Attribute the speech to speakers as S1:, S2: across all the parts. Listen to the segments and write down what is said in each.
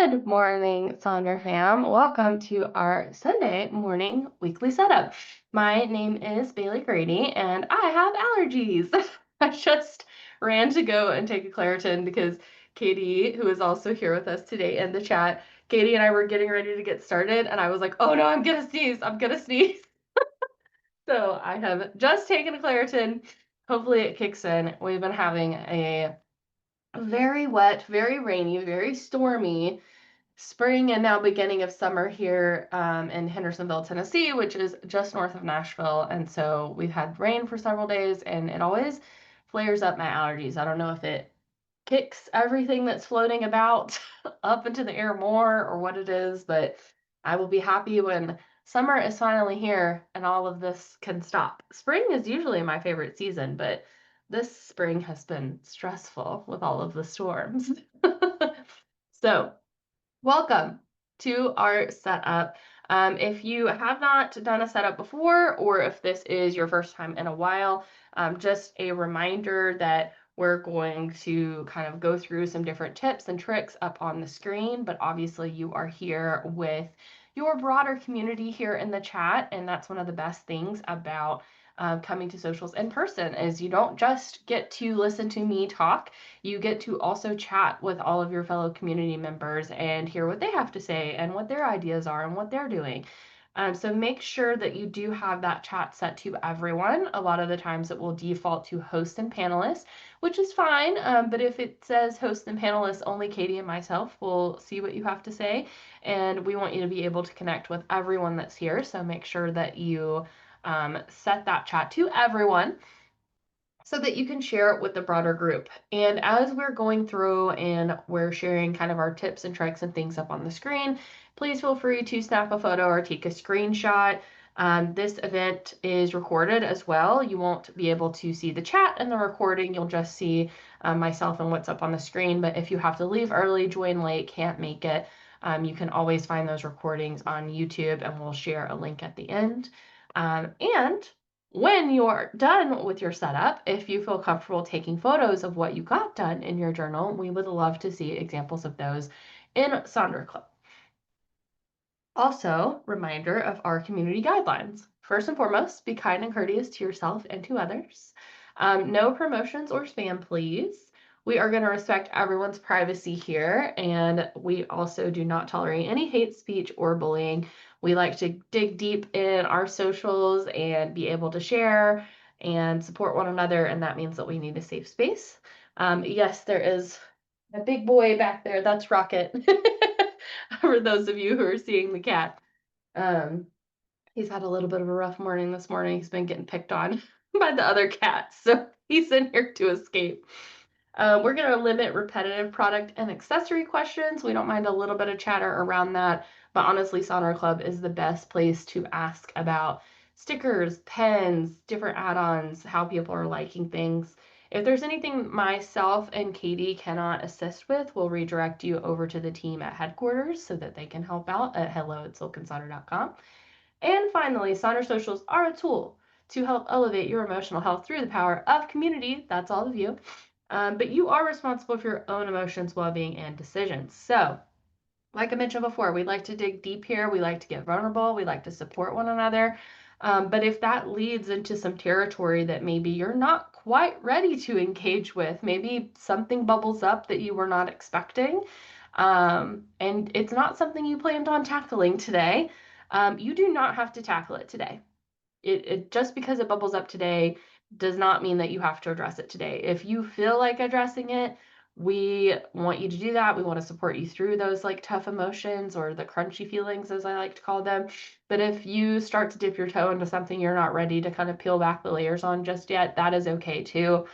S1: Good morning, Sonder fam. Welcome to our Sunday morning weekly setup. My name is Bailey Grady, and I have allergies. I just ran to go and take a Claritin because Katie, who is also here with us today in the chat, Katie and I were getting ready to get started, and I was like, oh no, I'm gonna sneeze. I'm gonna sneeze. So I have just taken a Claritin. Hopefully it kicks in. We've been having a very wet, very rainy, very stormy spring and now beginning of summer here in Hendersonville, Tennessee, which is just north of Nashville. And so we've had rain for several days and it always flares up my allergies. I don't know if it kicks everything that's floating about up into the air more or what it is, but I will be happy when summer is finally here and all of this can stop. Spring is usually my favorite season, but this spring has been stressful with all of the storms. So, welcome to our setup. If you have not done a setup before, or if this is your first time in a while, just a reminder that we're going to kind of go through some different tips and tricks up on the screen, but obviously you are here with your broader community here in the chat, and that's one of the best things about coming to socials in person is you don't just get to listen to me talk, you get to also chat with all of your fellow community members and hear what they have to say and what their ideas are and what they're doing. So make sure that you do have that chat set to everyone. A lot of the times it will default to host and panelists, which is fine. But if it says host and panelists, only Katie and myself will see what you have to say. And we want you to be able to connect with everyone that's here. So make sure that you set that chat to everyone so that you can share it with the broader group. And as we're going through and we're sharing kind of our tips and tricks and things up on the screen, please feel free to snap a photo or take a screenshot. This event is recorded as well. You won't be able to see the chat and the recording. You'll just see myself and what's up on the screen. But if you have to leave early, join late, can't make it, you can always find those recordings on YouTube and we'll share a link at the end. And when you're done with your setup, if you feel comfortable taking photos of what you got done in your journal, we would love to see examples of those in Sonder Club. Also, reminder of our community guidelines. First and foremost, be kind and courteous to yourself and to others. No promotions or spam, please. We are going to respect everyone's privacy here, and we also do not tolerate any hate speech or bullying. We like to dig deep in our socials and be able to share and support one another, and that means that we need a safe space. Yes, there is a big boy back there. That's Rocket. For those of you who are seeing the cat. Um, he's had a little bit of a rough morning this morning. He's been getting picked on by the other cats, so he's in here to escape. We're going to limit repetitive product and accessory questions. We don't mind a little bit of chatter around that, but honestly, Sonder Club is the best place to ask about stickers, pens, different add-ons, how people are liking things. If there's anything myself and Katie cannot assist with, we'll redirect you over to the team at headquarters so that they can help out at hello@silkandsonder.com. And finally, Sonder Socials are a tool to help elevate your emotional health through the power of community. That's all of you. But you are responsible for your own emotions, well-being, and decisions. So, like I mentioned before, we like to dig deep here. We like to get vulnerable. We like to support one another. But if that leads into some territory that maybe you're not quite ready to engage with, maybe something bubbles up that you were not expecting, and it's not something you planned on tackling today, you do not have to tackle it today. It just because it bubbles up today does not mean that you have to address it today. If you feel like addressing it, we want you to do that. We want to support you through those like tough emotions or the crunchy feelings, as I like to call them. But if you start to dip your toe into something you're not ready to kind of peel back the layers on just yet, that is okay too.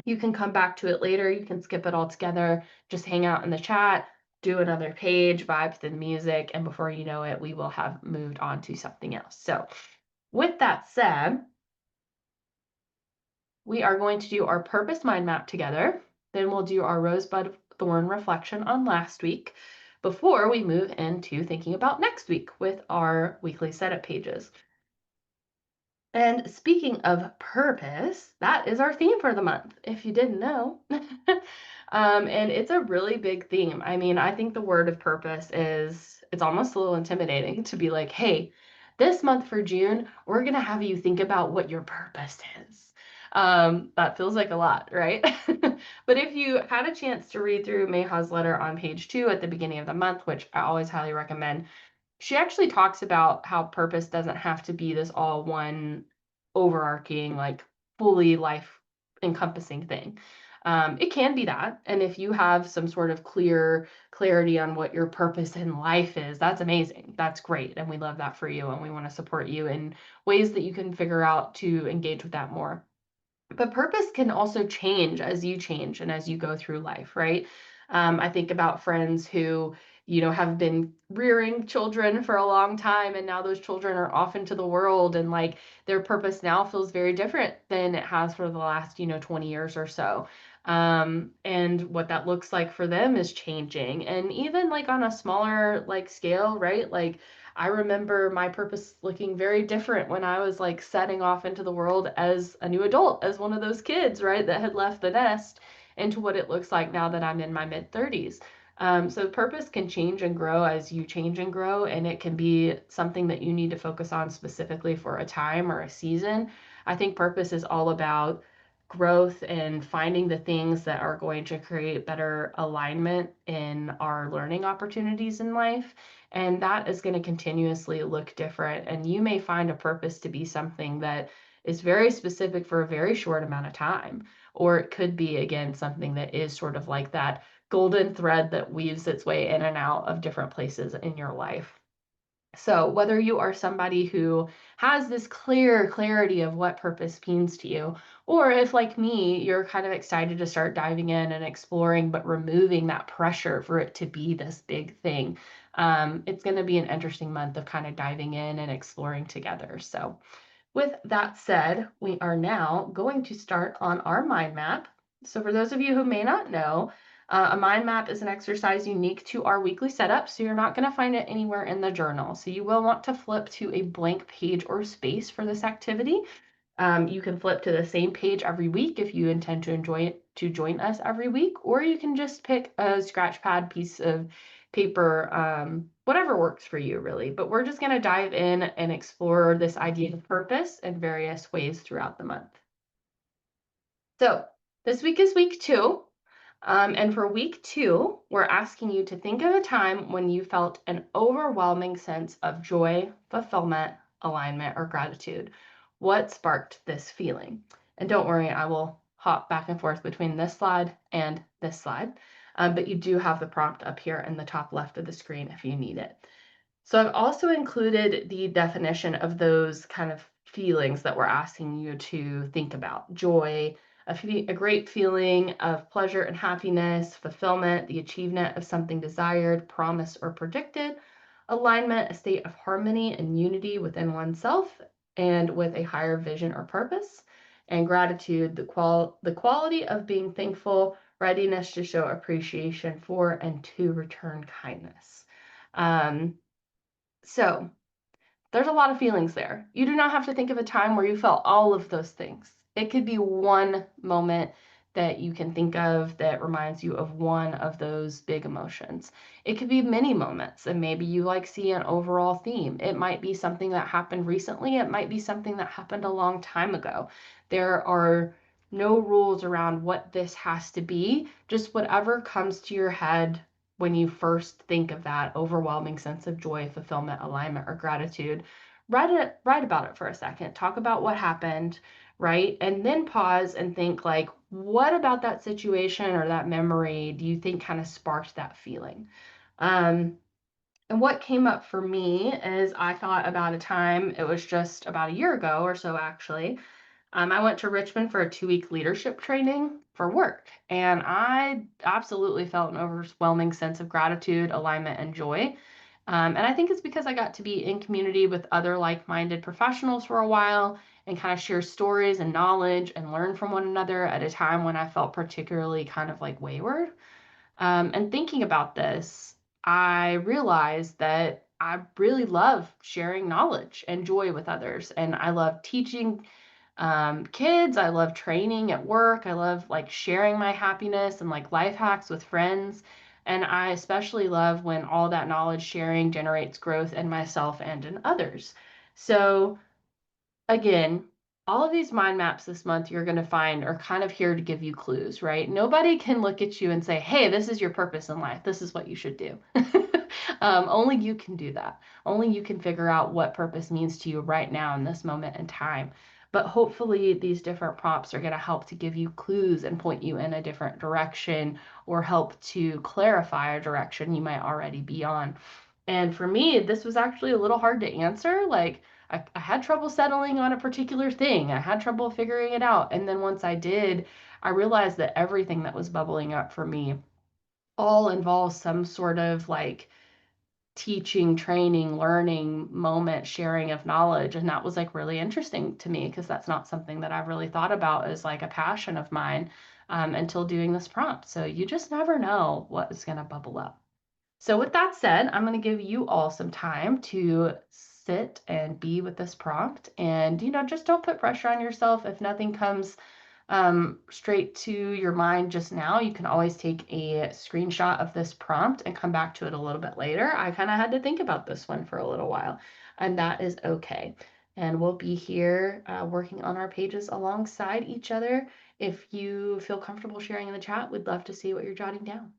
S1: You can come back to it later. You can skip it all together. Just hang out in the chat, do another page, vibe to the music, and before you know it, we will have moved on to something else. So with that said, we are going to do our purpose mind map together. Then we'll do our rosebud thorn reflection on last week before we move into thinking about next week with our weekly setup pages. And speaking of purpose, that is our theme for the month, if you didn't know. And it's a really big theme. I mean, I think the word of purpose it's almost a little intimidating to be like, hey, this month for June, we're going to have you think about what your purpose is. That feels like a lot, right? But if you had a chance to read through Mayha's letter on page 2 at the beginning of the month, which I always highly recommend, she actually talks about how purpose doesn't have to be this all one overarching, like fully life encompassing thing. It can be that. And if you have some sort of clarity on what your purpose in life is, that's amazing. That's great. And we love that for you. And we want to support you in ways that you can figure out to engage with that more. But purpose can also change as you change and as you go through life, right? I think about friends who, have been rearing children for a long time, and now those children are off into the world, and like their purpose now feels very different than it has for the last, 20 years or so. And what that looks like for them is changing. And even like on a smaller like scale, right? Like I remember my purpose looking very different when I was like setting off into the world as a new adult, as one of those kids, right, that had left the nest, into what it looks like now that I'm in my mid 30s. So purpose can change and grow as you change and grow, and it can be something that you need to focus on specifically for a time or a season. I think purpose is all about growth and finding the things that are going to create better alignment in our learning opportunities in life. And that is going to continuously look different. And you may find a purpose to be something that is very specific for a very short amount of time. Or it could be, again, something that is sort of like that golden thread that weaves its way in and out of different places in your life. So, whether you are somebody who has this clear clarity of what purpose means to you, or if, like me, you're kind of excited to start diving in and exploring, but removing that pressure for it to be this big thing, it's going to be an interesting month of kind of diving in and exploring together. So, with that said, we are now going to start on our mind map. So for those of you who may not know, a mind map is an exercise unique to our weekly setup, so you're not going to find it anywhere in the journal. So you will want to flip to a blank page or space for this activity. You can flip to the same page every week if you intend to join us every week, or you can just pick a scratch pad piece of paper, whatever works for you, really. But we're just going to dive in and explore this idea of purpose in various ways throughout the month. So this week is week 2. And for week 2, we're asking you to think of a time when you felt an overwhelming sense of joy, fulfillment, alignment, or gratitude. What sparked this feeling? And don't worry, I will hop back and forth between this slide and this slide. But you do have the prompt up here in the top left of the screen if you need it. So I've also included the definition of those kind of feelings that we're asking you to think about. Joy, a great feeling of pleasure and happiness, fulfillment, the achievement of something desired, promised, or predicted, alignment, a state of harmony and unity within oneself and with a higher vision or purpose, and gratitude, the quality of being thankful, readiness to show appreciation for and to return kindness. So there's a lot of feelings there. You do not have to think of a time where you felt all of those things. It could be one moment that you can think of that reminds you of one of those big emotions. It could be many moments, and maybe you like see an overall theme. It might be something that happened recently. It might be something that happened a long time ago. There are no rules around what this has to be, just whatever comes to your head when you first think of that overwhelming sense of joy, fulfillment, alignment, or gratitude. Write about it for a second. Talk about what happened, right? And then pause and think like, what about that situation or that memory do you think kind of sparked that feeling? And what came up for me is I thought about a time, it was just about a year ago or so actually, I went to Richmond for a 2-week leadership training for work, and I absolutely felt an overwhelming sense of gratitude, alignment, and joy. And I think it's because I got to be in community with other like-minded professionals for a while and kind of share stories and knowledge and learn from one another at a time when I felt particularly kind of like wayward. And thinking about this, I realized that I really love sharing knowledge and joy with others. And I love teaching kids. I love training at work. I love like sharing my happiness and like life hacks with friends. And I especially love when all that knowledge sharing generates growth in myself and in others. So, again, all of these mind maps this month you're going to find are kind of here to give you clues, right? Nobody can look at you and say, hey, this is your purpose in life. This is what you should do. Only you can do that. Only you can figure out what purpose means to you right now in this moment in time. But hopefully, these different prompts are going to help to give you clues and point you in a different direction or help to clarify a direction you might already be on. And for me, this was actually a little hard to answer. Like, I had trouble settling on a particular thing. I had trouble figuring it out. And then once I did, I realized that everything that was bubbling up for me all involves some sort of like teaching, training, learning moment, sharing of knowledge. And that was like really interesting to me because that's not something that I've really thought about as like a passion of mine until doing this prompt. So you just never know what is going to bubble up. So with that said, I'm going to give you all some time to sit and be with this prompt and, just don't put pressure on yourself. If nothing comes straight to your mind just now, you can always take a screenshot of this prompt and come back to it a little bit later. I kind of had to think about this one for a little while, and that is okay. And we'll be here working on our pages alongside each other. If you feel comfortable sharing in the chat, we'd love to see what you're jotting down.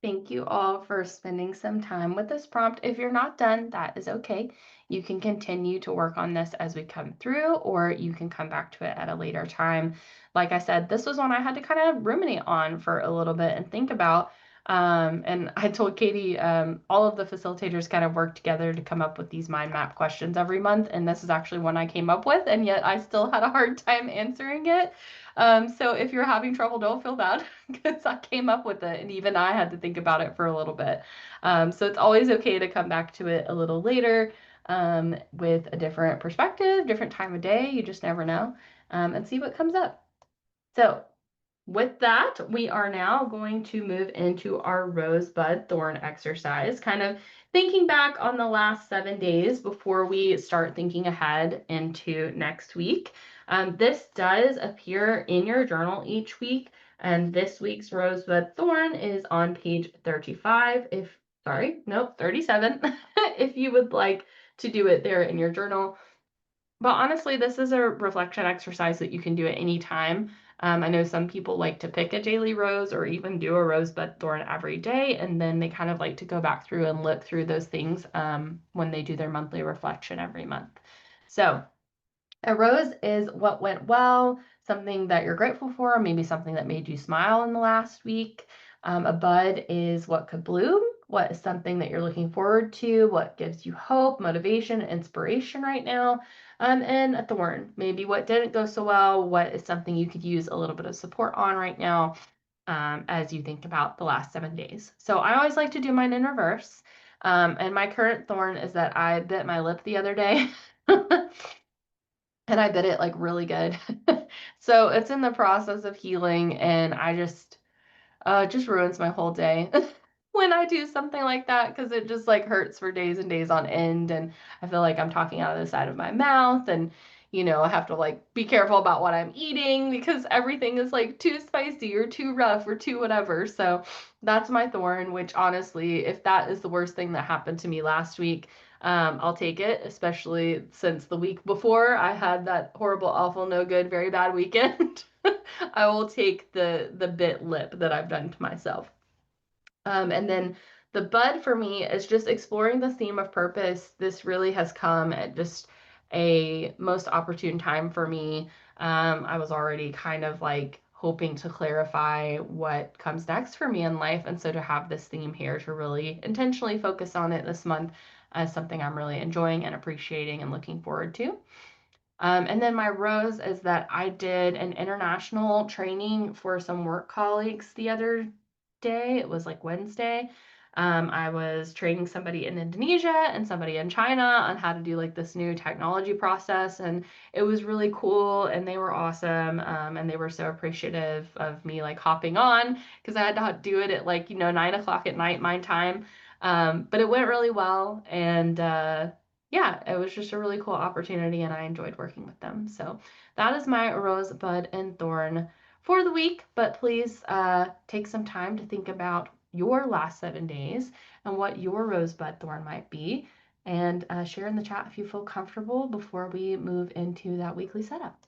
S1: Thank you all for spending some time with this prompt. If you're not done, that is okay. You can continue to work on this as we come through, or you can come back to it at a later time. Like I said, this was one I had to kind of ruminate on for a little bit and think about. And I told Katie, all of the facilitators kind of work together to come up with these mind map questions every month. And this is actually one I came up with, and yet I still had a hard time answering it. So if you're having trouble, don't feel bad because I came up with it and even I had to think about it for a little bit. So it's always okay to come back to it a little later with a different perspective, different time of day. You just never know, and see what comes up. So with that, we are now going to move into our rosebud thorn exercise, kind of thinking back on the last 7 days before we start thinking ahead into next week. This does appear in your journal each week, and this week's rosebud thorn is on page 35. Sorry, nope, 37, if you would like to do it there in your journal. But honestly, this is a reflection exercise that you can do at any time. I know some people like to pick a daily rose or even do a rosebud thorn every day, and then they kind of like to go back through and look through those things when they do their monthly reflection every month. So a rose is what went well, something that you're grateful for, maybe something that made you smile in the last week. A bud is what could bloom, what is something that you're looking forward to, what gives you hope, motivation, inspiration right now. And a thorn, maybe what didn't go so well, what is something you could use a little bit of support on right now as you think about the last 7 days. So I always like to do mine in reverse. And my current thorn is that I bit my lip the other day. And I bit it like really good. So it's in the process of healing, and I just ruins my whole day when I do something like that because it just like hurts for days and days on end, and I feel like I'm talking out of the side of my mouth, and I have to like be careful about what I'm eating because everything is like too spicy or too rough or too whatever. So that's my thorn, which honestly, if that is the worst thing that happened to me last week, I'll take it, especially since the week before I had that horrible, awful, no good, very bad weekend. I will take the bit lip that I've done to myself. And then the bud for me is just exploring the theme of purpose. This really has come at just a most opportune time for me. I was already kind of like hoping to clarify what comes next for me in life. And so to have this theme here to really intentionally focus on it this month as something I'm really enjoying and appreciating and looking forward to. And then my rose is that I did an international training for some work colleagues the other day. It was like Wednesday. I was training somebody in Indonesia and somebody in China on how to do like this new technology process. And it was really cool and they were awesome. And they were so appreciative of me like hopping on because I had to do it at like, 9 o'clock at night, my time. But it went really well. And, yeah, it was just a really cool opportunity and I enjoyed working with them. So that is my rosebud and thorn for the week. But please take some time to think about your last 7 days and what your rosebud thorn might be. And share in the chat if you feel comfortable before we move into that weekly setup.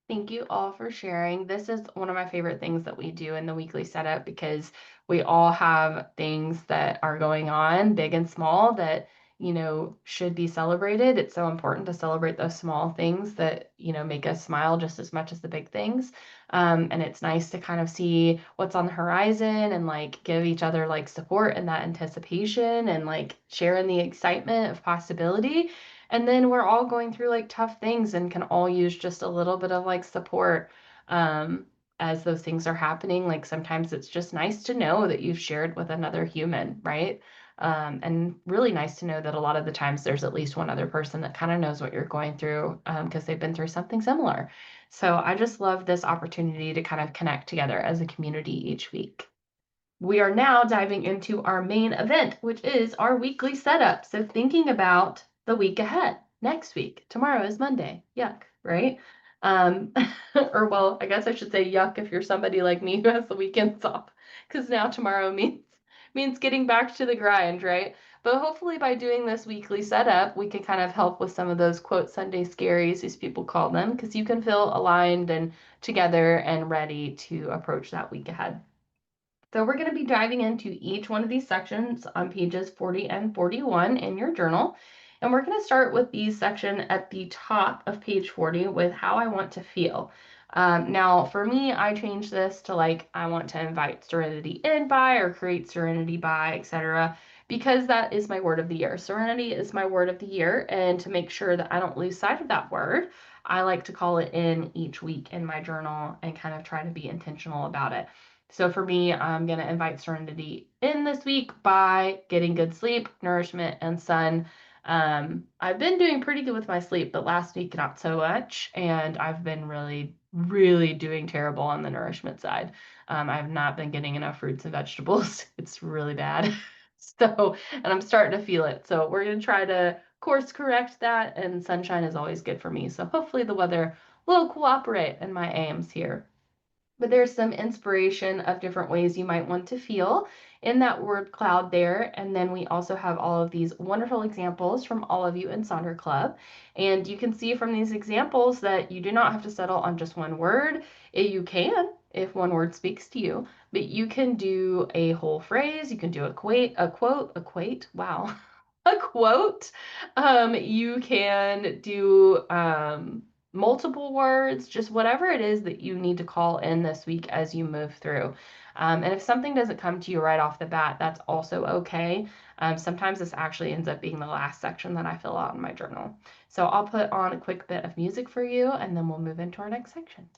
S1: Thank you all for sharing. This is one of my favorite things that we do in the weekly setup because we all have things that are going on, big and small, that, should be celebrated. It's so important to celebrate those small things that, make us smile just as much as the big things. And it's nice to kind of see what's on the horizon and like give each other like support and that anticipation and like share in the excitement of possibility. And then we're all going through like tough things and can all use just a little bit of like support um, as those things are happening. Like sometimes it's just nice to know that you've shared with another human, right? And really nice to know that a lot of the times there's at least one other person that kind of knows what you're going through because they've been through something similar. So I just love this opportunity to kind of connect together as a community each week. We are now diving into our main event, which is our weekly setup. So, thinking about the week ahead, next week, tomorrow is Monday. Yuck, right? Um, or, well, I guess I should say yuck if you're somebody like me who has the weekends off, because now tomorrow means getting back to the grind, right? But hopefully, by doing this weekly setup, we can kind of help with some of those quote Sunday scaries, as people call them, because you can feel aligned and together and ready to approach that week ahead. So we're going to be diving into each one of these sections on pages 40 and 41 in your journal. And we're going to start with the section at the top of page 40 with how I want to feel. Now, for me, I changed this to like, I want to invite serenity in by or create serenity by, etc., because that is my word of the year. Serenity is my word of the year. And to make sure that I don't lose sight of that word, I like to call it in each week in my journal and kind of try to be intentional about it. So for me, I'm going to invite serenity in this week by getting good sleep, nourishment, and sun. I've been doing pretty good with my sleep, but last week not so much. And I've been really, really doing terrible on the nourishment side. I've not been getting enough fruits and vegetables. It's really bad. So, and I'm starting to feel it. So we're going to try to course correct that. And sunshine is always good for me. So hopefully the weather will cooperate in my aims here. But there's some inspiration of different ways you might want to feel in that word cloud there. And then we also have all of these wonderful examples from all of you in Sonder Club. And you can see from these examples that you do not have to settle on just one word. You can if one word speaks to you, but you can do a whole phrase. You can do wow, a quote. You can do multiple words, just whatever it is that you need to call in this week as you move through. And if something doesn't come to you right off the bat, that's also okay. Sometimes this actually ends up being the last section that I fill out in my journal. So I'll put on a quick bit of music for you, and then we'll move into our next section.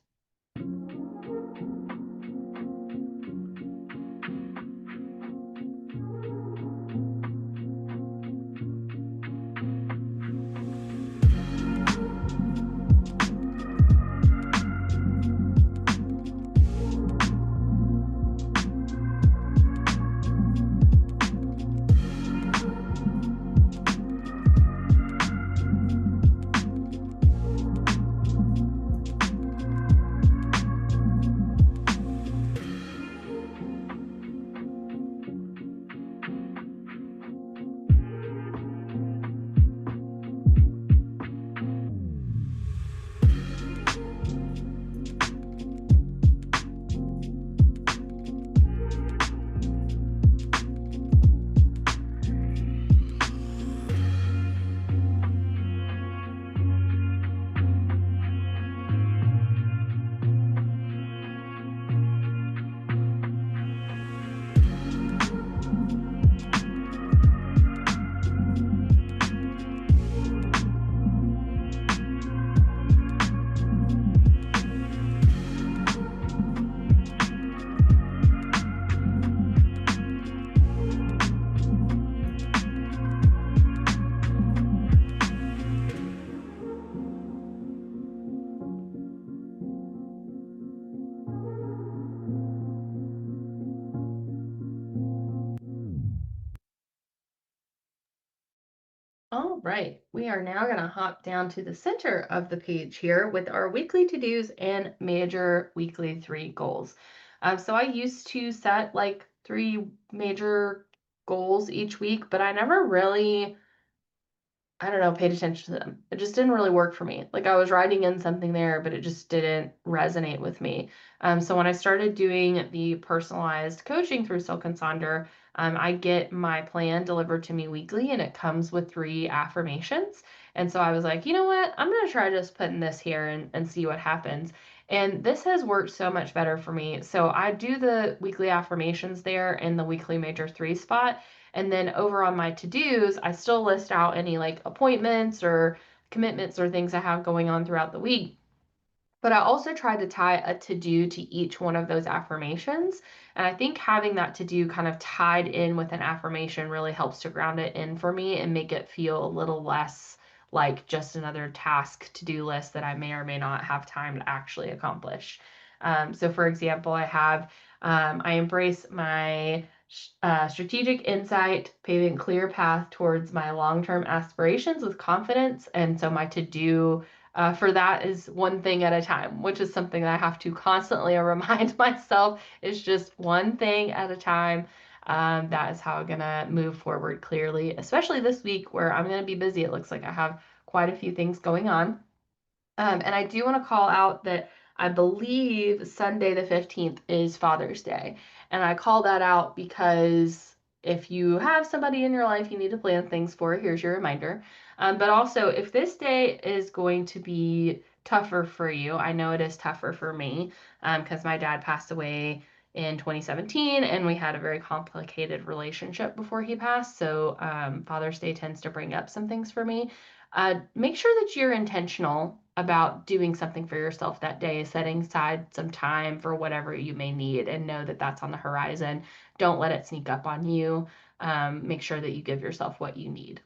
S1: All right, we are now going to hop down to the center of the page here with our weekly to-dos and major weekly 3 goals. So I used to set like 3 major goals each week, but I never really I don't know, paid attention to them. It just didn't really work for me. Like I was writing in something there, but it just didn't resonate with me. So when I started doing the personalized coaching through Silk and Sonder, I get my plan delivered to me weekly and it comes with 3 affirmations. And so I was like, you know what? I'm going to try just putting this here and see what happens. And this has worked so much better for me. So I do the weekly affirmations there in the weekly major 3 spot. And then over on my to-dos, I still list out any like appointments or commitments or things I have going on throughout the week. But I also try to tie a to-do to each one of those affirmations. And I think having that to-do kind of tied in with an affirmation really helps to ground it in for me and make it feel a little less like just another task to-do list that I may or may not have time to actually accomplish. So for example, I embrace my strategic insight, paving clear path towards my long-term aspirations with confidence. And so my to-do for that is one thing at a time, which is something that I have to constantly remind myself is just one thing at a time. That is how I'm going to move forward clearly, especially this week where I'm going to be busy. It looks like I have quite a few things going on. And I do want to call out that I believe Sunday the 15th is Father's Day. And I call that out because if you have somebody in your life you need to plan things for, here's your reminder. But also, if this day is going to be tougher for you, I know it is tougher for me because my dad passed away in 2017 and we had a very complicated relationship before he passed. So Father's Day tends to bring up some things for me. Make sure that you're intentional about doing something for yourself that day, setting aside some time for whatever you may need, and know that that's on the horizon. Don't let it sneak up on you. Make sure that you give yourself what you need.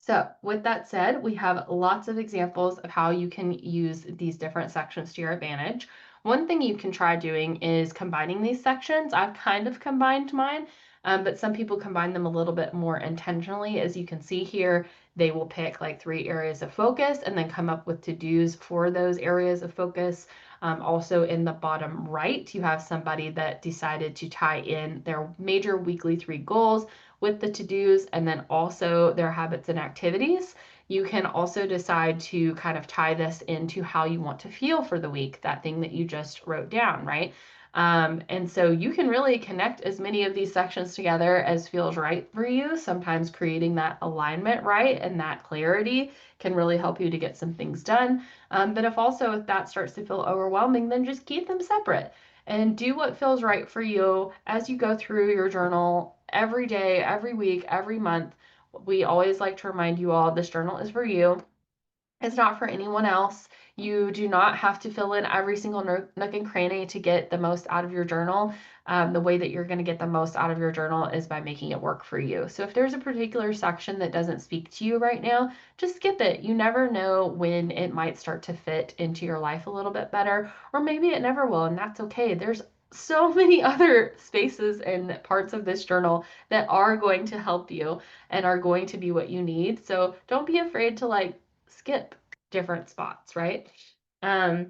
S1: So, with that said, we have lots of examples of how you can use these different sections to your advantage. One thing you can try doing is combining these sections. I've kind of combined mine, but some people combine them a little bit more intentionally. As you can see here, they will pick like 3 areas of focus and then come up with to-dos for those areas of focus. Also in the bottom right, you have somebody that decided to tie in their major weekly 3 goals with the to-dos and then also their habits and activities. You can also decide to kind of tie this into how you want to feel for the week, that thing that you just wrote down, right? And so you can really connect as many of these sections together as feels right for you. Sometimes creating that alignment right and that clarity can really help you to get some things done. But if that starts to feel overwhelming, then just keep them separate and do what feels right for you as you go through your journal every day, every week, every month. We always like to remind you all this journal is for you. It's not for anyone else. You do not have to fill in every single nook and cranny to get the most out of your journal. The way that you're going to get the most out of your journal is by making it work for you. So if there's a particular section that doesn't speak to you right now, just skip it. You never know when it might start to fit into your life a little bit better, or maybe it never will, and that's okay. There's so many other spaces and parts of this journal that are going to help you and are going to be what you need. So don't be afraid to like skip different spots, right? Um,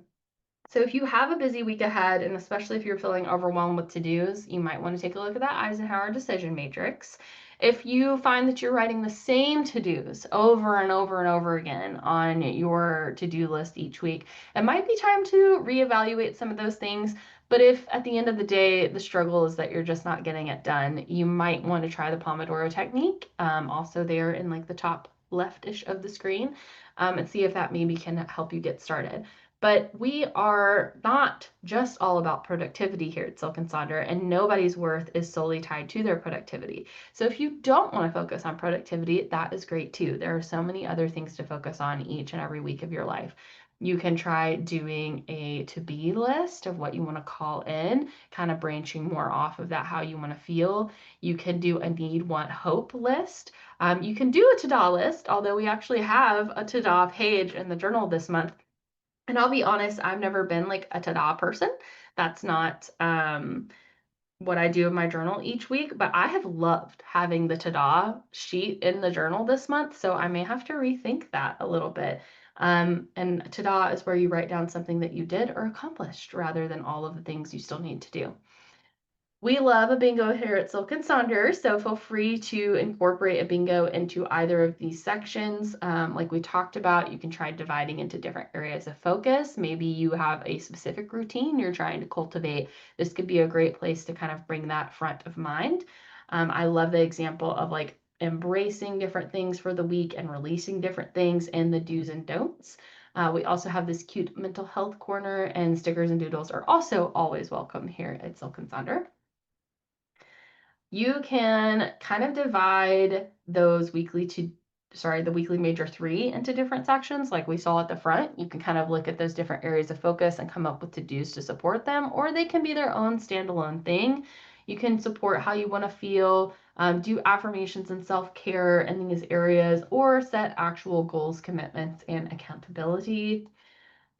S1: so if you have a busy week ahead, and especially if you're feeling overwhelmed with to-dos, you might want to take a look at that Eisenhower decision matrix. If you find that you're writing the same to-dos over and over and over again on your to-do list each week, it might be time to reevaluate some of those things. But if at the end of the day, the struggle is that you're just not getting it done, you might want to try the Pomodoro technique, also there in like the top leftish of the screen, and see if that maybe can help you get started. But we are not just all about productivity here at Silk and Sonder, and nobody's worth is solely tied to their productivity. So if you don't want to focus on productivity, that is great too. There are so many other things to focus on each and every week of your life. You can try doing a to-be list of what you want to call in, kind of branching more off of that, how you want to feel. You can do a need, want, hope list. You can do a to-do list, although we actually have a to-do page in the journal this month. And I'll be honest, I've never been like a ta-da person. That's not what I do in my journal each week, but I have loved having the ta-da sheet in the journal this month, so I may have to rethink that a little bit. And ta-da is where you write down something that you did or accomplished rather than all of the things you still need to do. We love a bingo here at Silk and Sonder, so feel free to incorporate a bingo into either of these sections. Like we talked about, you can try dividing into different areas of focus. Maybe you have a specific routine you're trying to cultivate. This could be a great place to kind of bring that front of mind. I love the example of like embracing different things for the week and releasing different things and the do's and don'ts. We also have this cute mental health corner, and stickers and doodles are also always welcome here at Silk and Sonder. You can kind of divide those the weekly major 3 into different sections like we saw at the front. You can kind of look at those different areas of focus and come up with to-dos to support them, or they can be their own standalone thing. You can support how you want to feel, do affirmations and self-care in these areas, or set actual goals, commitments, and accountability.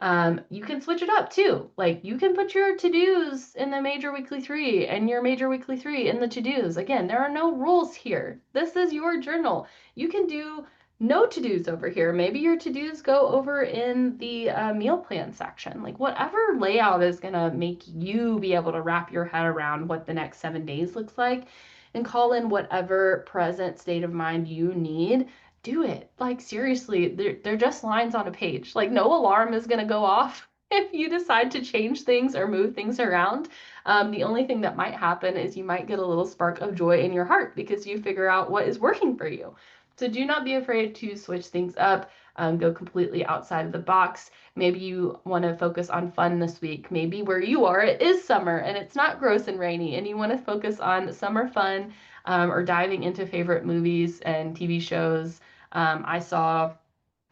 S1: You can switch it up too. Like you can put your to-dos in the major weekly 3 and your major weekly 3 in the to-dos. Again, there are no rules here. This is your journal. You can do no to-dos over here. Maybe your to-dos go over in the meal plan section. Like whatever layout is gonna make you be able to wrap your head around what the next 7 days looks like and call in whatever present state of mind you need. Do it. Like seriously, they're just lines on a page. Like no alarm is gonna go off if you decide to change things or move things around. The only thing that might happen is you might get a little spark of joy in your heart because you figure out what is working for you. So do not be afraid to switch things up, go completely outside of the box. Maybe you want to focus on fun this week. Maybe where you are, it is summer and it's not gross and rainy, and you want to focus on summer fun, or diving into favorite movies and TV shows. I saw,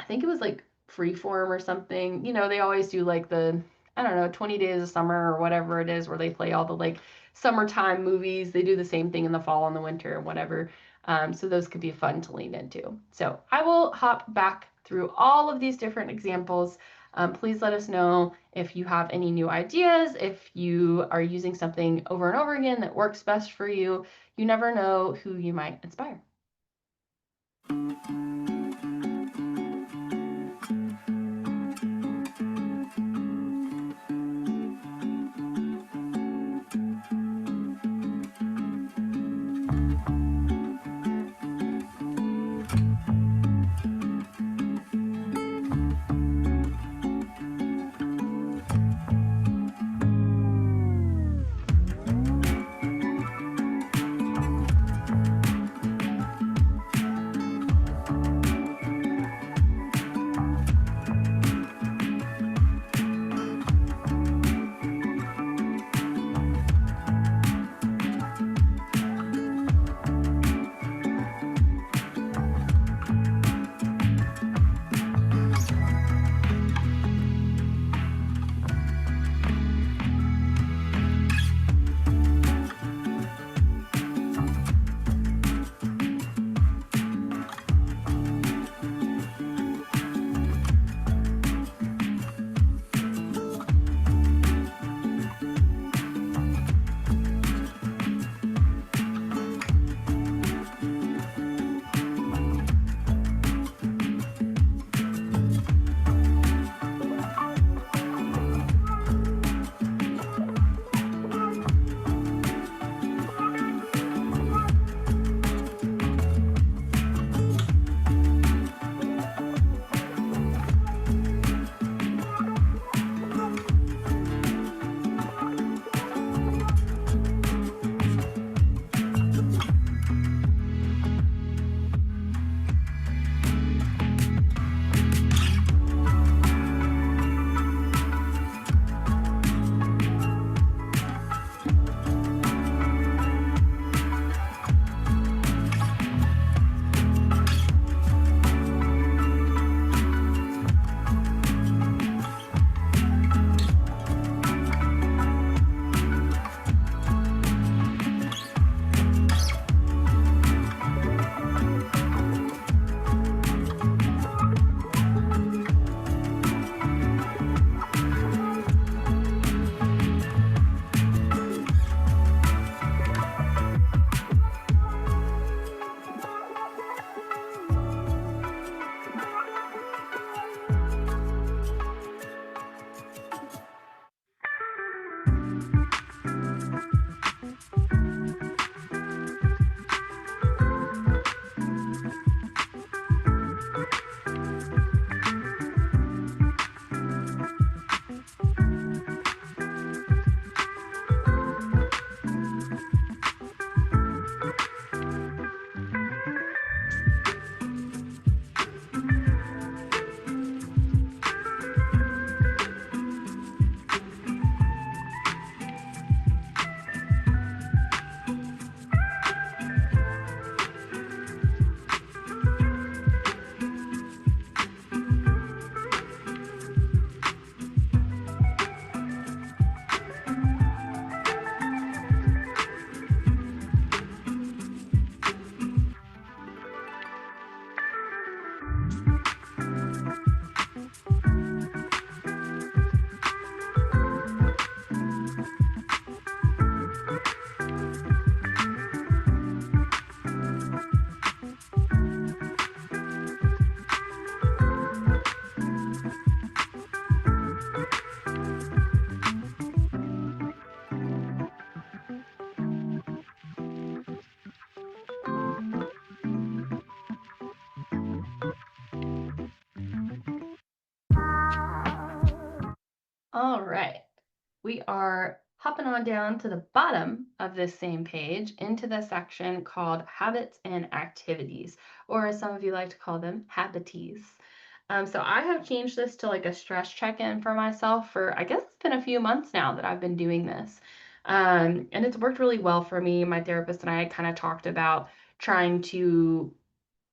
S1: I think it was like Freeform or something. You know, they always do like I don't know, 20 Days of Summer or whatever it is, where they play all the like summertime movies. They do the same thing in the fall and the winter and whatever. So those could be fun to lean into. So I will hop back through all of these different examples. Please let us know if you have any new ideas, if you are using something over and over again that works best for you. You never know who you might inspire. All right. We are hopping on down to the bottom of this same page into the section called Habits and Activities, or as some of you like to call them, habities. So I have changed this to like a stress check-in for myself for, I guess it's been a few months now that I've been doing this. And it's worked really well for me. My therapist and I kind of talked about trying to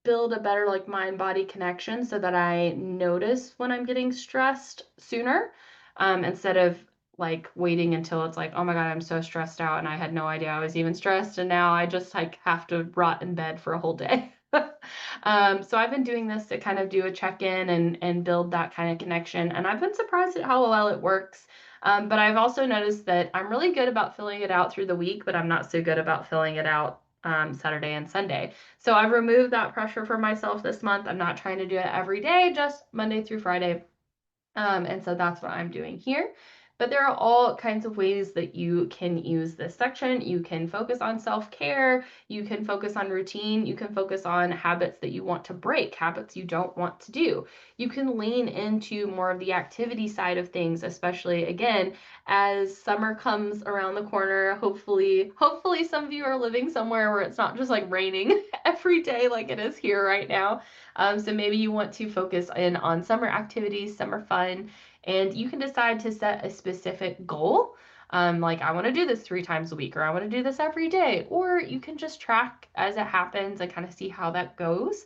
S1: build a better like mind body connection so that I notice when I'm getting stressed sooner, instead of like waiting until it's like, oh my God, I'm so stressed out and I had no idea I was even stressed. And now I just like have to rot in bed for a whole day. So I've been doing this to kind of do a check-in and build that kind of connection. And I've been surprised at how well it works. But I've also noticed that I'm really good about filling it out through the week, but I'm not so good about filling it out Saturday and Sunday. So I've removed that pressure for myself this month. I'm not trying to do it every day, just Monday through Friday. And so that's what I'm doing here. But there are all kinds of ways that you can use this section. You can focus on self-care, you can focus on routine, you can focus on habits that you want to break, habits you don't want to do. You can lean into more of the activity side of things, especially again, as summer comes around the corner. Hopefully some of you are living somewhere where it's not just like raining every day like it is here right now. So maybe you want to focus in on summer activities, summer fun, and you can decide to set a specific goal. Like I want to do this 3 times a week, or I want to do this every day, or you can just track as it happens and kind of see how that goes.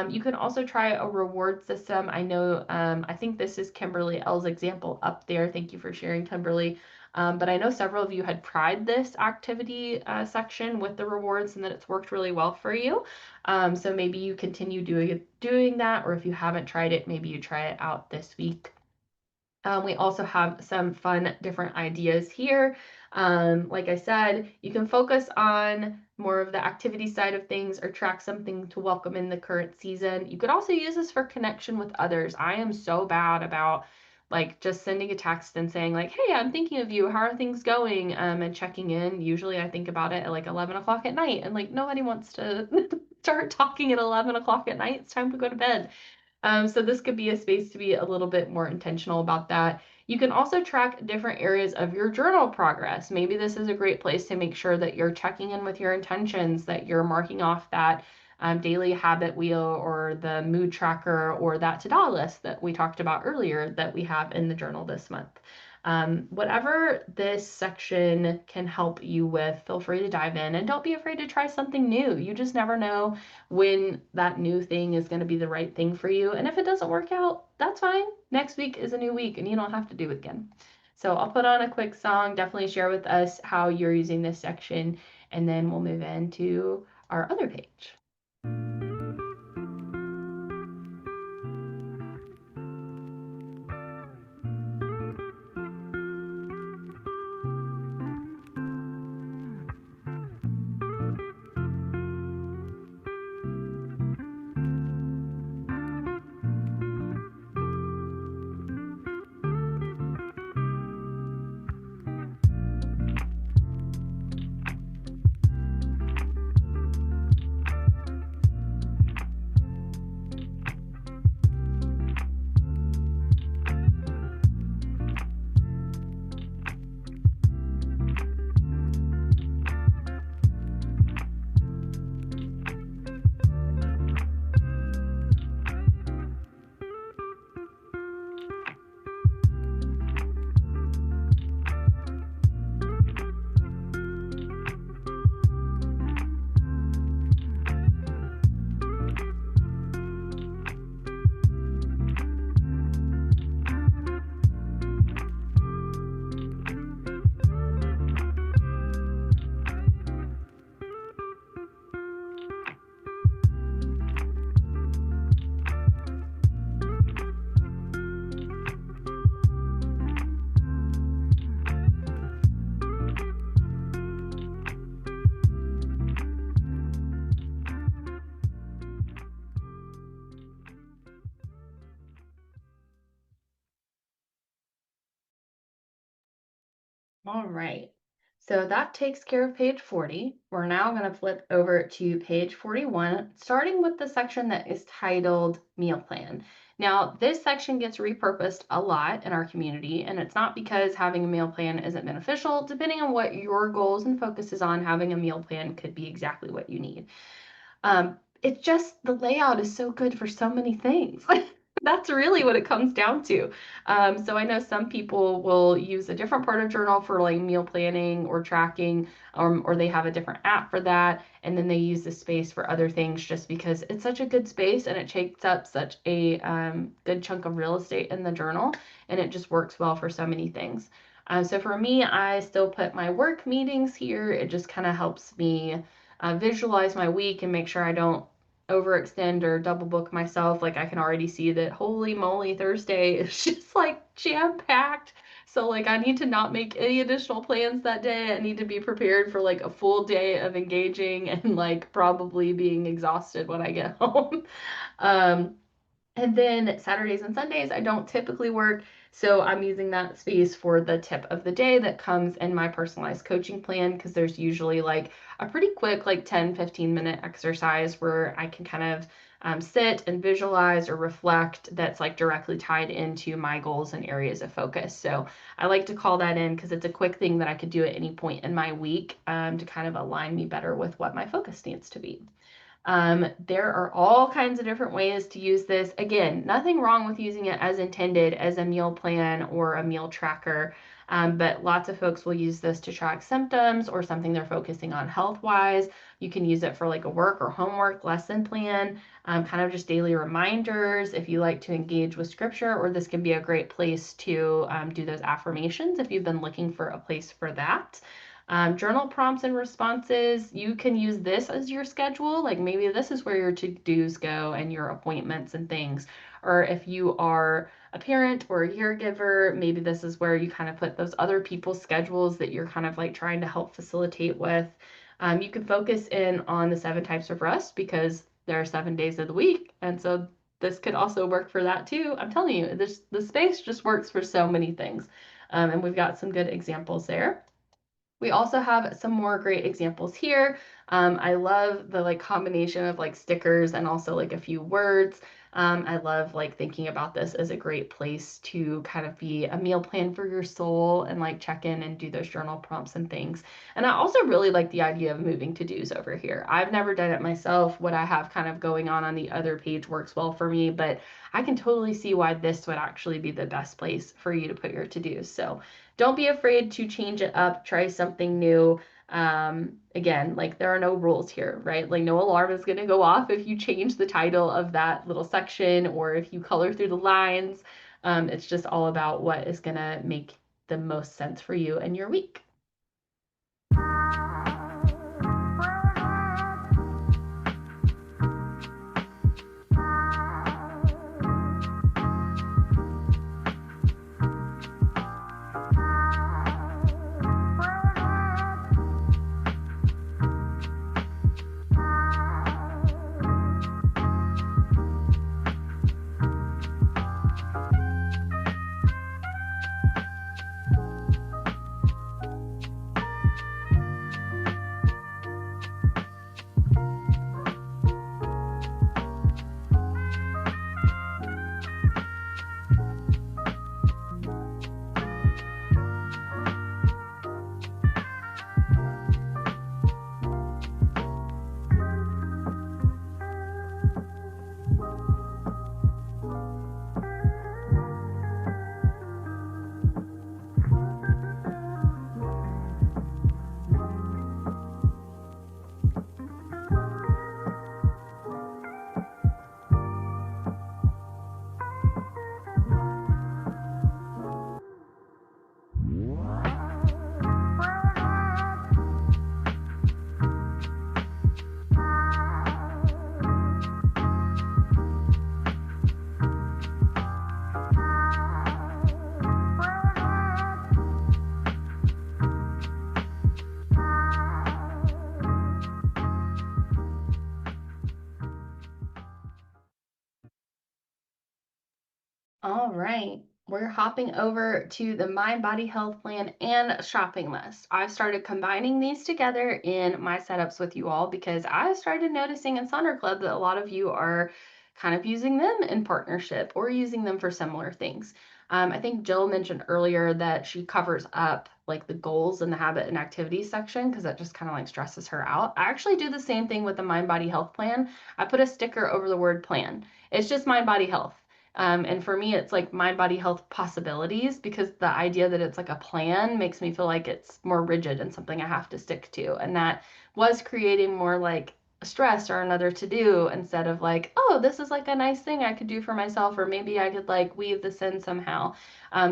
S1: You can also try a reward system. I know, I think this is Kimberly L's example up there. Thank you for sharing, Kimberly. But I know several of you had tried this activity section with the rewards and that it's worked really well for you. So maybe you continue doing that, or if you haven't tried it, maybe you try it out this week. We also have some fun different ideas here. Like I said, you can focus on more of the activity side of things or track something to welcome in the current season. You could also use this for connection with others. I am so bad about like just sending a text and saying like, hey, I'm thinking of you. How are things going? And checking in. Usually I think about it at like 11 o'clock at night, and like nobody wants to start talking at 11 o'clock at night. It's time to go to bed. So this could be a space to be a little bit more intentional about that. You can also track different areas of your journal progress. Maybe this is a great place to make sure that you're checking in with your intentions, that you're marking off that daily habit wheel or the mood tracker or that to-do list that we talked about earlier that we have in the journal this month. Whatever this section can help you with, feel free to dive in and don't be afraid to try something new. You just never know when that new thing is going to be the right thing for you. And if it doesn't work out, that's fine. Next week is a new week and you don't have to do it again. So I'll put on a quick song. Definitely share with us how you're using this section, and then we'll move into our other page. All right. So that takes care of page 40. We're now going to flip over to page 41, starting with the section that is titled Meal Plan. Now, this section gets repurposed a lot in our community, and it's not because having a meal plan isn't beneficial. Depending on what your goals and focus is on, having a meal plan could be exactly what you need. It's just the layout is so good for so many things. That's really what it comes down to. So I know some people will use a different part of journal for like meal planning or tracking, or they have a different app for that, and then they use the space for other things just because it's such a good space and it takes up such a good chunk of real estate in the journal, and it just works well for so many things. So for me, I still put my work meetings here. It just kind of helps me visualize my week and make sure I don't overextend or double book myself. Like I can already see that holy moly, Thursday is just like jam packed. So like I need to not make any additional plans that day. I need to be prepared for like a full day of engaging and like probably being exhausted when I get home. Um, and then Saturdays and Sundays, I don't typically work. So I'm using that space for the tip of the day that comes in my personalized coaching plan because there's usually like a pretty quick, like 10-15 minute exercise where I can kind of sit and visualize or reflect that's like directly tied into my goals and areas of focus. So I like to call that in because it's a quick thing that I could do at any point in my week to kind of align me better with what my focus needs to be. There are all kinds of different ways to use this. Again, nothing wrong with using it as intended as a meal plan or a meal tracker, but lots of folks will use this to track symptoms or something they're focusing on health wise. You can use it for like a work or homework lesson plan, kind of just daily reminders if you like to engage with scripture, or this can be a great place to do those affirmations if you've been looking for a place for that. Journal prompts and responses, you can use this as your schedule. Like maybe this is where your to-dos go and your appointments and things. Or if you are a parent or a caregiver, maybe this is where you kind of put those other people's schedules that you're kind of like trying to help facilitate with. You can focus in on the 7 types of rest because there are 7 days of the week. And so this could also work for that too. I'm telling you, the space just works for so many things. And we've got some good examples there. We also have some more great examples here. I love the like combination of like stickers and also like a few words. I love like thinking about this as a great place to kind of be a meal plan for your soul and like check in and do those journal prompts and things. And I also really like the idea of moving to-dos over here. I've never done it myself. What I have kind of going on the other page works well for me, but I can totally see why this would actually be the best place for you to put your to-dos. So don't be afraid to change it up, try something new. Again, like there are no rules here, right? Like no alarm is going to go off if you change the title of that little section or if you color through the lines. It's just all about what is going to make the most sense for you and your week. All right, we're hopping over to the Mind Body Health Plan and shopping list. I've started combining these together in my setups with you all because I started noticing in Sonder Club that a lot of you are kind of using them in partnership or using them for similar things. I think Jill mentioned earlier that she covers up like the goals in the habit and activities section because that just kind of like stresses her out. I actually do the same thing with the mind body health plan. I put a sticker over the word plan. It's just mind body health. And for me, it's like mind body health possibilities because the idea that it's like a plan makes me feel like it's more rigid and something I have to stick to. And that was creating more like stress or another to do instead of like, oh, this is like a nice thing I could do for myself, or maybe I could like weave this in somehow.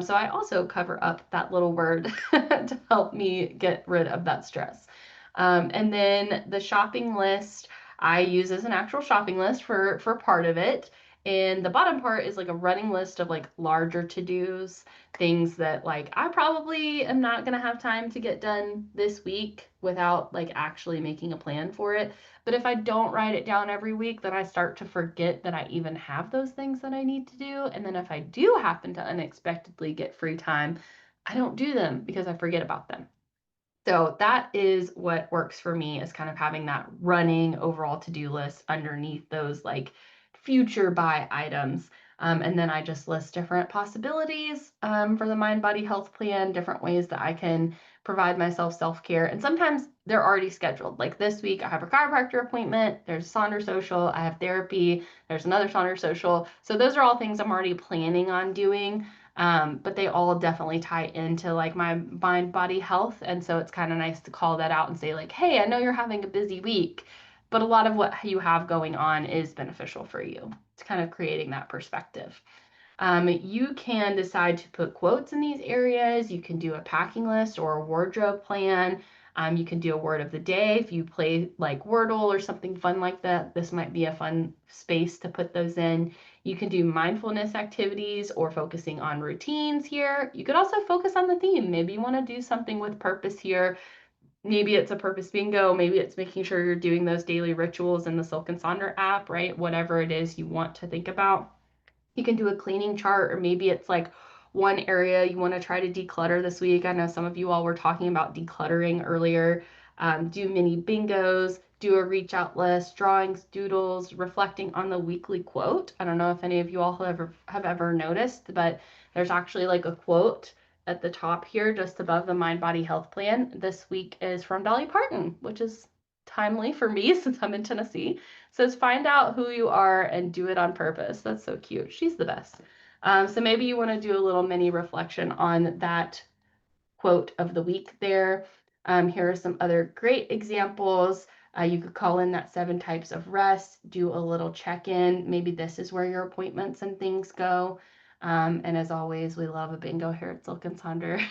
S1: So I also cover up that little word to help me get rid of that stress. And then the shopping list I use as an actual shopping list for part of it. And the bottom part is like a running list of like larger to-dos, things that like I probably am not gonna have time to get done this week without like actually making a plan for it. But if I don't write it down every week, then I start to forget that I even have those things that I need to do. And then if I do happen to unexpectedly get free time, I don't do them because I forget about them. So that is what works for me, is kind of having that running overall to-do list underneath those like future buy items. And then I just list different possibilities for the mind body health plan, different ways that I can provide myself self-care. And sometimes they're already scheduled. Like this week, I have a chiropractor appointment, there's Sonder Social, I have therapy, there's another Sonder Social. So those are all things I'm already planning on doing. But they all definitely tie into like my mind body health. And so it's kind of nice to call that out and say, like, hey, I know you're having a busy week, but a lot of what you have going on is beneficial for you. It's kind of creating that perspective. You can decide to put quotes in these areas. You can do a packing list or a wardrobe plan. You can do a word of the day. If you play like Wordle or something fun like that, this might be a fun space to put those in. You can do mindfulness activities or focusing on routines here. You could also focus on the theme. Maybe you want to do something with purpose here. Maybe it's a purpose bingo. Maybe it's making sure you're doing those daily rituals in the Silk and Sonder app, right? Whatever it is you want to think about. You can do a cleaning chart, or maybe it's like one area you want to try to declutter this week. I know some of you all were talking about decluttering earlier. Do mini bingos, do a reach out list, drawings, doodles, reflecting on the weekly quote. I don't know if any of you all have ever noticed, but there's actually like a quote at the top here just above the mind body health plan. This week is from Dolly Parton, which is timely for me since I'm in Tennessee. It says, find out who you are and do it on purpose. That's so cute. She's the best. So maybe you want to do a little mini reflection on that quote of the week there. Here are some other great examples. You could call in that 7 types of rest, do a little check-in. Maybe this is where your appointments and things go. And as always, we love a bingo here at Silk and Sonder.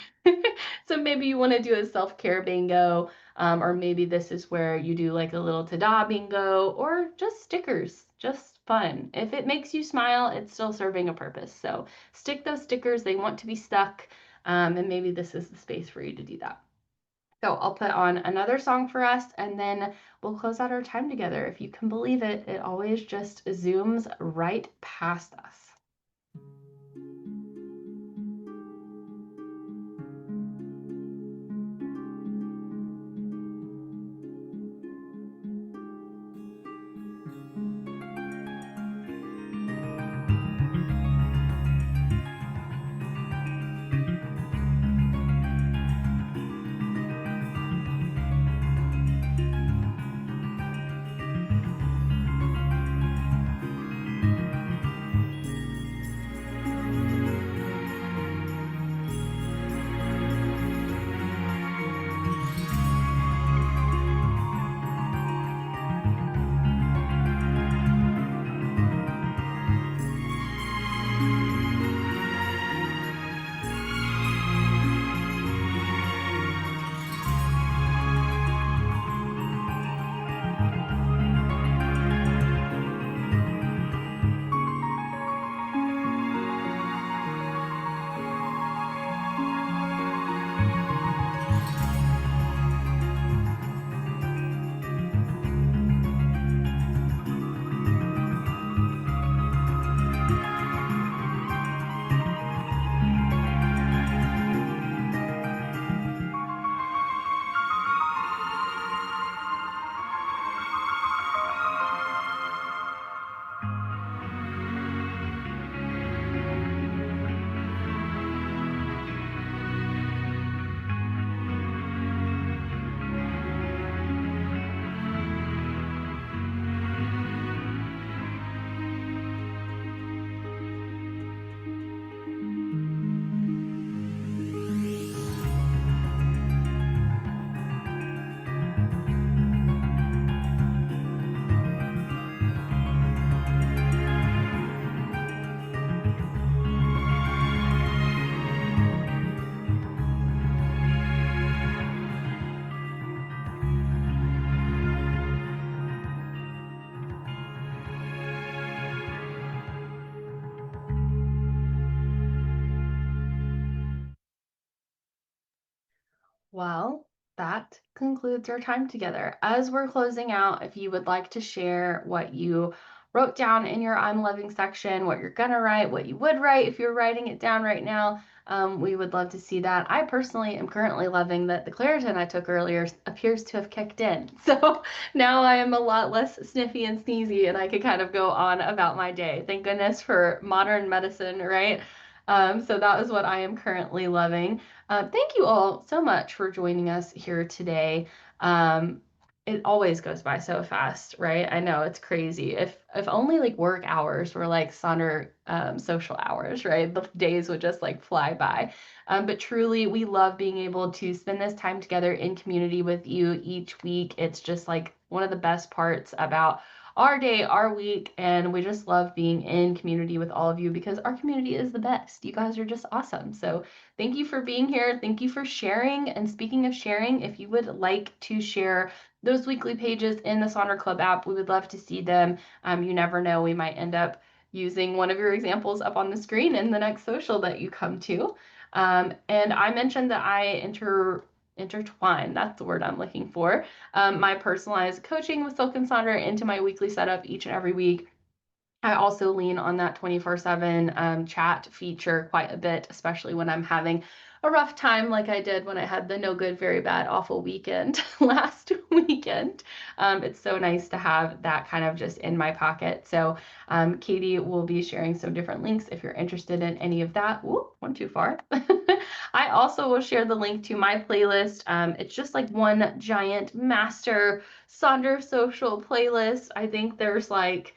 S1: So maybe you want to do a self-care bingo, or maybe this is where you do like a little ta-da bingo, or just stickers, just fun. If it makes you smile, it's still serving a purpose. So stick those stickers, they want to be stuck, and maybe this is the space for you to do that. So I'll put on another song for us, and then we'll close out our time together. If you can believe it, it always just zooms right past us. Well, that concludes our time together. As we're closing out, if you would like to share what you wrote down in your I'm loving section, what you're gonna write, what you would write if you're writing it down right now, we would love to see that. I personally am currently loving that the Claritin I took earlier appears to have kicked in. So now I am a lot less sniffy and sneezy and I can kind of go on about my day. Thank goodness for modern medicine, right? So that is what I am currently loving. Thank you all so much for joining us here today. Um, it always goes by so fast, right? I know it's crazy. If only like work hours were like Sonder social hours, right? The days would just like fly by. But truly, we love being able to spend this time together in community with you each week. It's just like one of the best parts about our day, our week, and we just love being in community with all of you because our community is the best. You guys are just awesome. So thank you for being here. Thank you for sharing. And speaking of sharing, if you would like to share those weekly pages in the Sonder Club app, we would love to see them. You never know, we might end up using one of your examples up on the screen in the next social that you come to. And I mentioned that I intertwine, that's the word I'm looking for, my personalized coaching with Silk and Sonder into my weekly setup each and every week. I also lean on that 24/7 chat feature quite a bit, especially when I'm having a rough time like I did when I had the no good, very bad, awful weekend last weekend. It's so nice to have that kind of just in my pocket. So Katie will be sharing some different links if you're interested in any of that. Ooh, one too far. I also will share the link to my playlist. It's just like one giant master Sonder Social playlist. I think there's like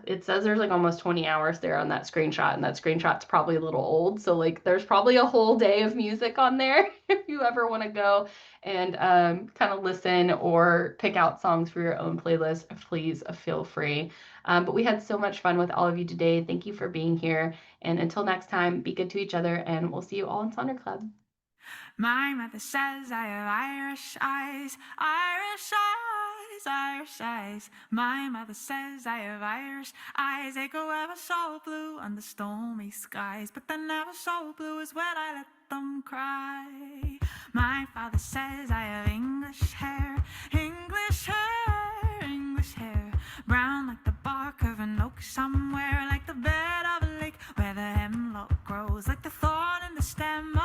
S1: it says there's like almost 20 hours there on that screenshot, and that screenshot's probably a little old. So like there's probably a whole day of music on there if you ever want to go and kind of listen or pick out songs for your own playlist, please feel free. But we had so much fun with all of you today. Thank you for being here. And until next time, be good to each other, and we'll see you all in Sonder Club.
S2: My mother says I have Irish eyes, Irish eyes, Irish eyes. My mother says I have Irish eyes. They go ever so blue under stormy skies, but they're never so blue as when I let them cry. My father says I have English hair, English hair, English hair. Brown like the bark of an oak somewhere, like the bed of a lake where the hemlock grows, like the thorn in the stem